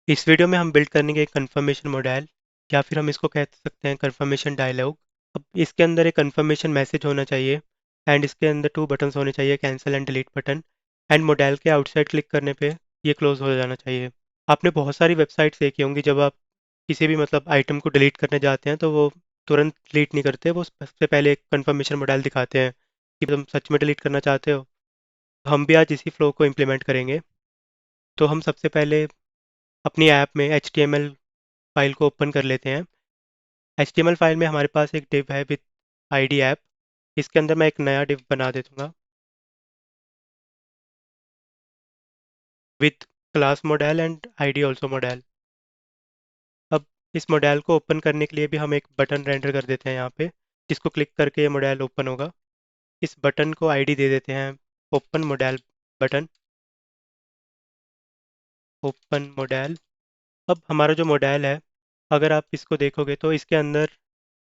इस वीडियो में हम बिल्ड करेंगे एक कन्फर्मेशन मॉडल या फिर हम इसको कह सकते हैं कन्फर्मेशन डायलॉग। अब इसके अंदर एक कन्फर्मेशन मैसेज होना चाहिए एंड इसके अंदर 2 बटन्स होने चाहिए, cancel and delete button. And model के आउटसाइड क्लिक करने पे ये क्लोज हो जाना चाहिए। आपने बहुत सारी वेबसाइट्स देखी होंगी, जब आप किसी भी आइटम को डिलीट करने जाते हैं तो वो तुरंत डिलीट नहीं करते, वो सबसे पहले एक कन्फर्मेशन मॉडल दिखाते हैं कि तुम सच में डिलीट करना चाहते हो। हम भी आज इसी फ्लो को इम्प्लीमेंट करेंगे। तो हम सबसे पहले अपनी ऐप में HTML फाइल को ओपन कर लेते हैं। HTML फाइल में हमारे पास एक डिव है विद ID ऐप। इसके अंदर मैं एक नया डिव बना देता with class model and ID also model. अब इस मॉडल को ओपन करने के लिए भी हम एक बटन रेंडर कर देते हैं यहाँ पे, जिसको क्लिक करके ये मॉडल ओपन होगा। इस बटन को ID दे देते हैं open modal button, open model. अब हमारा जो मॉडल है, अगर आप इसको देखोगे तो इसके अंदर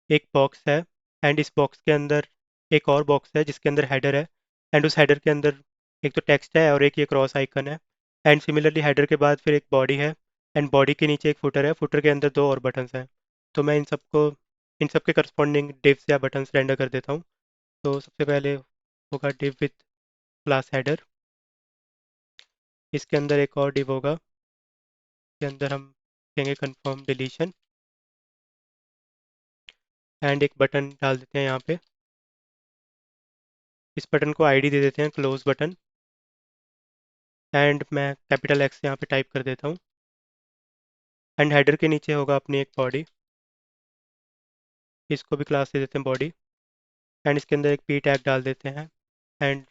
एक बॉक्स है एंड इस बॉक्स के अंदर एक और बॉक्स है जिसके अंदर हेडर है। एंड उस हेडर के अंदर एक तो टेक्स्ट है और एक ये क्रॉस आइकन है। एंड सिमिलरली हेडर के बाद फिर एक बॉडी है एंड बॉडी के नीचे एक फुटर है, फुटर के अंदर 2 और बटन्स हैं। तो मैं इन सब के करस्पॉन्डिंग डिव्स या बटन्स रेंडर कर देता हूँ। तो सबसे पहले होगा डिव विथ क्लास हेडर। इसके अंदर एक और डिव होगा, इसके अंदर हम देंगे कन्फर्म डिलीशन एंड एक बटन डाल देते हैं यहाँ पे। इस बटन को ID दे देते हैं क्लोज बटन एंड मैं कैपिटल X यहाँ पे टाइप कर देता हूँ। एंड हेडर के नीचे होगा अपनी एक बॉडी, इसको भी क्लास दे देते हैं बॉडी। एंड इसके अंदर एक P टैग डाल देते हैं। एंड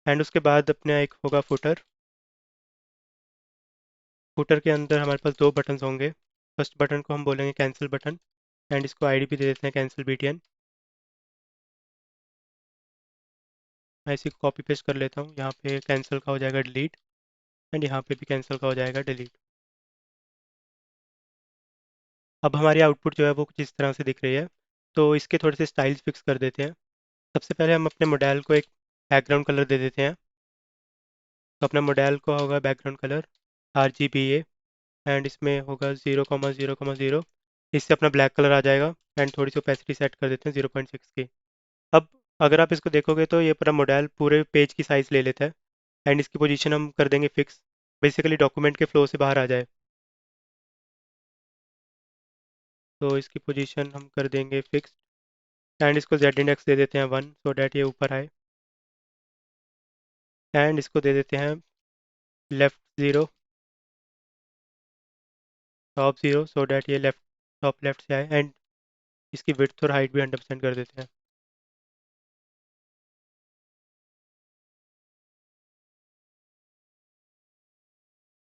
एंड उसके बाद अपना एक होगा फुटर। फुटर के अंदर हमारे पास 2 बटन्स होंगे। फर्स्ट बटन को हम बोलेंगे कैंसिल बटन एंड इसको ID भी दे देते हैं कैंसिल BTN। मैं इसी को कॉपी पेस्ट कर लेता हूँ, यहाँ पे कैंसिल का हो जाएगा डिलीट एंड यहाँ पे भी कैंसिल का हो जाएगा डिलीट। अब हमारी आउटपुट जो है वो कुछ इस तरह से दिख रही है। तो इसके थोड़े से स्टाइल्स फिक्स कर देते हैं। सबसे पहले हम अपने मॉडल को एक बैकग्राउंड कलर दे देते हैं। तो अपना मॉडल को होगा बैकग्राउंड कलर RGBA एंड इसमें होगा 0,0,0। इससे अपना ब्लैक कलर आ जाएगा। एंड थोड़ी सी ओपेसिटी सेट कर देते हैं 0.6 की। अब अगर आप इसको देखोगे तो ये पूरा मॉडल पूरे पेज की साइज़ ले लेता है। एंड इसकी पोजीशन हम कर देंगे फिक्स, बेसिकली डॉक्यूमेंट के फ्लो से बाहर आ जाए। तो इसकी पोजीशन हम कर देंगे फिक्स एंड इसको Z इंडेक्स दे देते हैं 1 सो डैट ये ऊपर आए। एंड इसको दे देते हैं लेफ्ट 0, टॉप 0 सो डैट ये लेफ्ट टॉप लेफ्ट से आए। एंड इसकी विड्थ और हाइट भी 100% कर देते हैं।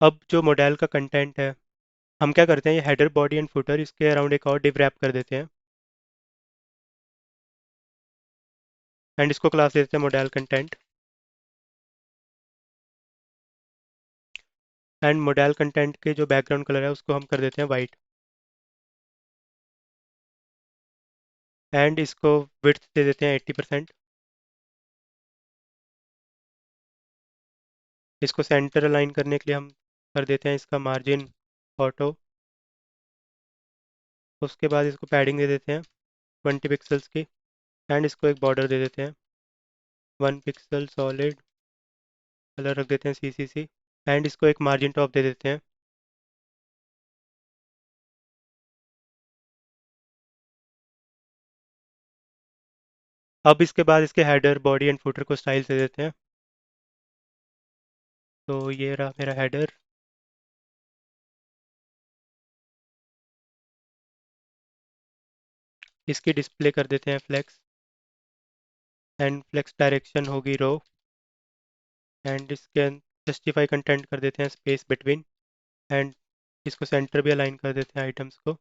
अब जो मॉडल का कंटेंट है, हम क्या करते हैं, ये हेडर बॉडी एंड फुटर इसके अराउंड एक और डिव रैप कर देते हैं। एंड इसको क्लास दे देते हैं model content. And model content के जो बैकग्राउंड कलर है उसको हम कर देते हैं वाइट। एंड इसको विड्थ दे देते हैं 80%। इसको सेंटर अलाइन करने के लिए हम कर देते हैं इसका मार्जिन ऑटो। उसके बाद इसको पैडिंग दे देते हैं 20 पिक्सल्स की। एंड इसको एक बॉर्डर दे देते हैं 1 पिक्सल सॉलिड, कलर रख देते हैं CCC। एंड इसको एक मार्जिन टॉप दे देते हैं। अब इसके बाद इसके हेडर बॉडी एंड फुटर को स्टाइल दे देते हैं। तो ये रहा मेरा हेडर। इसकी डिस्प्ले कर देते हैं फ्लेक्स एंड फ्लेक्स डायरेक्शन होगी रो। एंड इसके जस्टिफाई कंटेंट कर देते हैं स्पेस बिटवीन। एंड इसको सेंटर भी अलाइन कर देते हैं आइटम्स को।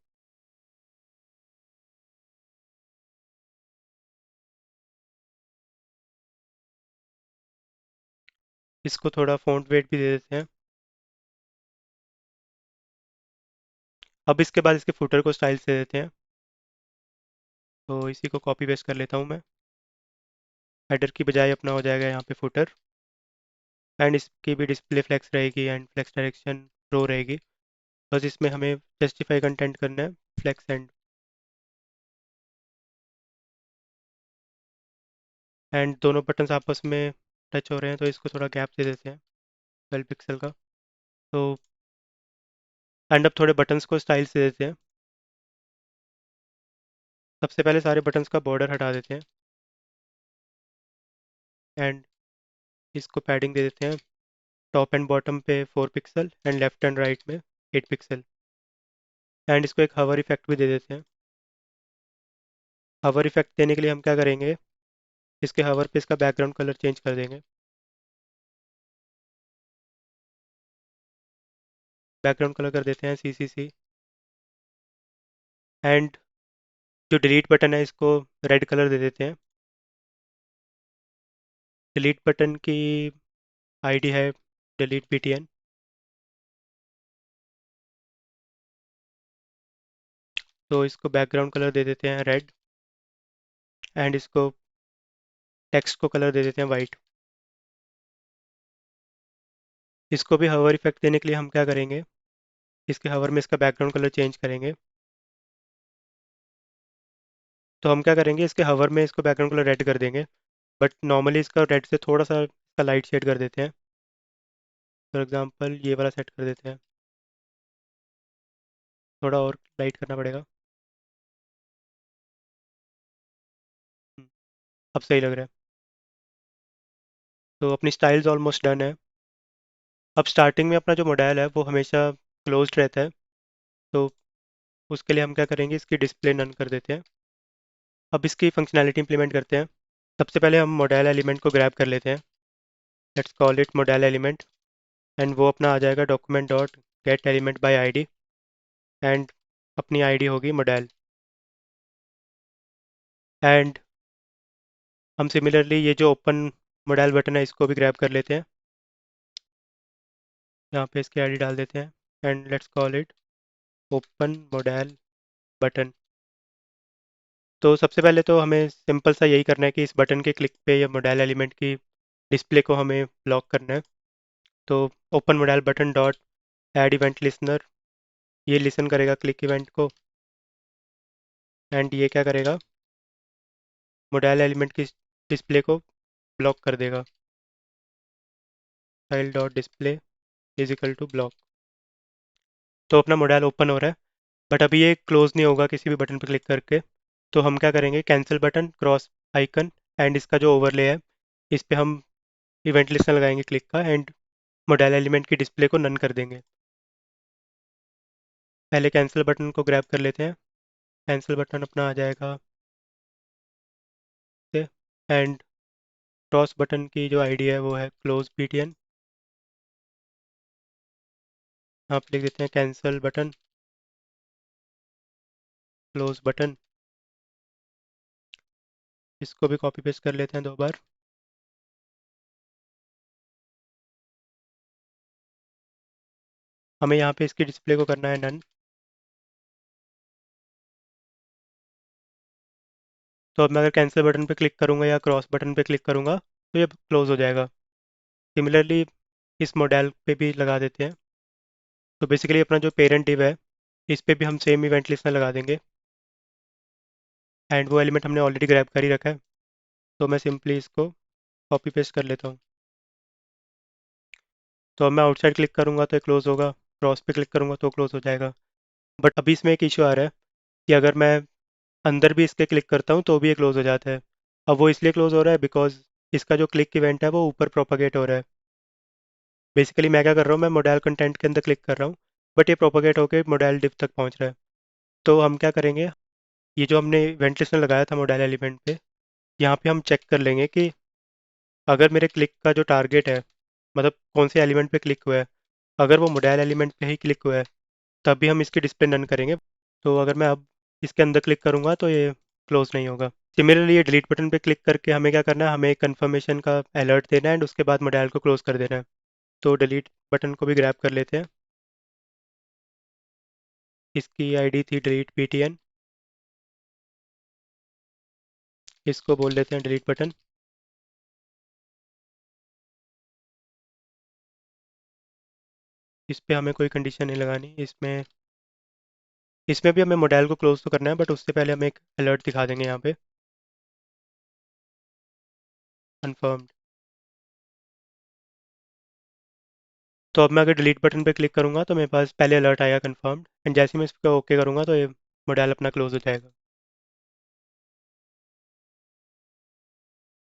इसको थोड़ा फ़ॉन्ट वेट भी दे देते हैं। अब इसके बाद इसके फुटर को स्टाइल दे देते हैं। तो इसी को कॉपी पेस्ट कर लेता हूँ मैं। हेडर की बजाय अपना हो जाएगा यहाँ पे फुटर। एंड इसकी भी डिस्प्ले फ्लेक्स रहेगी एंड फ्लेक्स डायरेक्शन रो रहेगी। बस इसमें हमें जस्टिफाई कंटेंट करना है, फ्लेक्स एंड दोनों बटन्स आपस में टच हो रहे हैं तो इसको थोड़ा गैप दे देते हैं 12 पिक्सल का। तो एंड अब थोड़े बटन्स को स्टाइल से देते हैं। सबसे पहले सारे बटन्स का बॉर्डर हटा देते हैं एंड इसको पैडिंग दे देते हैं। टॉप एंड बॉटम पे 4 pixel and left and right में 8 पिक्सल। एंड इसको एक हवर इफेक्ट भी दे देते हैं। हवर इफेक्ट देने के लिए हम क्या करेंगे, इसके हवर पे इसका बैकग्राउंड कलर चेंज कर देंगे। बैकग्राउंड कलर कर देते हैं CCC। एंड जो डिलीट बटन है इसको रेड कलर दे देते हैं। डिलीट बटन की आईडी है डिलीट BTN। तो इसको बैकग्राउंड कलर दे देते हैं रेड एंड इसको टेक्स्ट को कलर दे देते हैं वाइट। इसको भी हवर इफेक्ट देने के लिए हम क्या करेंगे, इसके हवर में इसका बैकग्राउंड कलर चेंज करेंगे। तो हम क्या करेंगे, इसके हवर में इसको बैकग्राउंड कलर रेड कर देंगे, बट नॉर्मली इसका रेड से थोड़ा सा इसका लाइट शेड कर देते हैं। फॉर एग्जांपल ये वाला सेट कर देते हैं, थोड़ा और लाइट करना पड़ेगा। हम्म, अब सही लग रहा है। तो अपनी स्टाइल्स ऑलमोस्ट डन है। अब स्टार्टिंग में अपना जो मॉडल है वो हमेशा क्लोज्ड रहता है। तो उसके लिए हम क्या करेंगे, इसकी डिस्प्ले नन कर देते हैं। अब इसकी फंक्शनैलिटी इंप्लीमेंट करते हैं। सबसे पहले हम मॉडल एलिमेंट को ग्रैब कर लेते हैं। Let's call it model element and वो अपना आ जाएगा document dot gate element by ID. And अपनी आईडी होगी मॉडल। एंड हम सिमिलरली ये जो ओपन मॉडल बटन है इसको भी ग्रैब कर लेते हैं। यहाँ पे इसकी आईडी डाल देते हैं and let's call it open modal button. तो सबसे पहले तो हमें सिंपल सा यही करना है कि इस बटन के क्लिक पे या मॉडल एलिमेंट की डिस्प्ले को हमें ब्लॉक करना है। तो open modal button dot add event listener, ये लिसन करेगा क्लिक इवेंट को एंड ये क्या करेगा, मॉडल एलिमेंट की डिस्प्ले को ब्लॉक कर देगा। File dot display is equal to block. तो अपना मॉडल ओपन हो रहा है, बट अभी ये क्लोज नहीं होगा किसी भी बटन पर क्लिक करके। तो हम क्या करेंगे, cancel button cross icon and इसका जो ओवरले है इस पे हम इवेंट लिस्टनर लगाएंगे क्लिक का एंड मॉडल एलिमेंट की डिस्प्ले को नन कर देंगे। पहले कैंसिल बटन को ग्रैब कर लेते हैं। कैंसिल बटन अपना आ जाएगा से एंड क्रॉस बटन की जो आईडी है वो है क्लोज BTN। यहाँ पे लिख देते हैं कैंसिल बटन क्लोज बटन। इसको भी कॉपी पेस्ट कर लेते हैं 2 बार। हमें यहाँ पे इसकी डिस्प्ले को करना है नन। तो अब मैं अगर कैंसिल बटन पे क्लिक करूँगा या क्रॉस बटन पे क्लिक करूँगा तो ये क्लोज हो जाएगा। सिमिलरली इस मॉडल पे भी लगा देते हैं। तो बेसिकली अपना जो पेरेंट डिव है इस पे भी हम सेम इवेंट लिस्टनर लगा देंगे एंड वो एलिमेंट हमने ऑलरेडी ग्रैब कर ही रखा है। तो मैं सिंपली इसको कॉपी पेस्ट कर लेता हूँ। तो अब मैं आउटसाइड क्लिक करूँगा तो ये क्लोज होगा, क्रॉस पे क्लिक करूँगा तो क्लोज हो जाएगा। बट अभी इसमें एक इशू आ रहा है कि अगर मैं अंदर भी इसके क्लिक करता हूँ तो भी ये क्लोज हो जाता है। अब वो इसलिए क्लोज हो रहा है बिकॉज इसका जो क्लिक इवेंट है वो ऊपर प्रोपागेट हो रहा है। बेसिकली मैं क्या कर रहा हूँ, मैं मॉडल कंटेंट के अंदर क्लिक कर रहा हूँ बट ये प्रोपागेट होकर मॉडल डिव तक पहुँच रहा है। तो हम क्या करेंगे, ये जो हमने इवेंट लिस्टनर लगाया था मॉडल एलिमेंट पे, यहाँ पे हम चेक कर लेंगे कि अगर मेरे क्लिक का जो टारगेट है, मतलब कौन से एलिमेंट पे क्लिक हुआ है, अगर वो मॉडल एलिमेंट पे ही क्लिक हुआ है तभी हम इसकी डिस्प्ले नन करेंगे। तो अगर मैं अब इसके अंदर क्लिक करूँगा तो ये क्लोज नहीं होगा। सिमिलरली ये डिलीट बटन पे क्लिक करके हमें क्या करना है, हमें एक कन्फर्मेशन का अलर्ट देना है एंड उसके बाद मॉडल को क्लोज कर देना है। तो डिलीट बटन को भी ग्रैब कर लेते हैं। इसकी आईडी थी डिलीट BTN। इसको बोल देते हैं डिलीट बटन। इस पे हमें कोई कंडीशन नहीं लगानी। इसमें इसमें भी हमें मॉडल को क्लोज तो करना है, बट उससे पहले हमें एक अलर्ट दिखा देंगे यहाँ पे, कन्फर्म्ड। तो अब मैं अगर डिलीट बटन पे क्लिक करूँगा तो मेरे पास पहले अलर्ट आएगा कन्फर्म्ड, एंड जैसे ही मैं इस पर ओके करूँगा तो ये मॉडल अपना क्लोज हो जाएगा।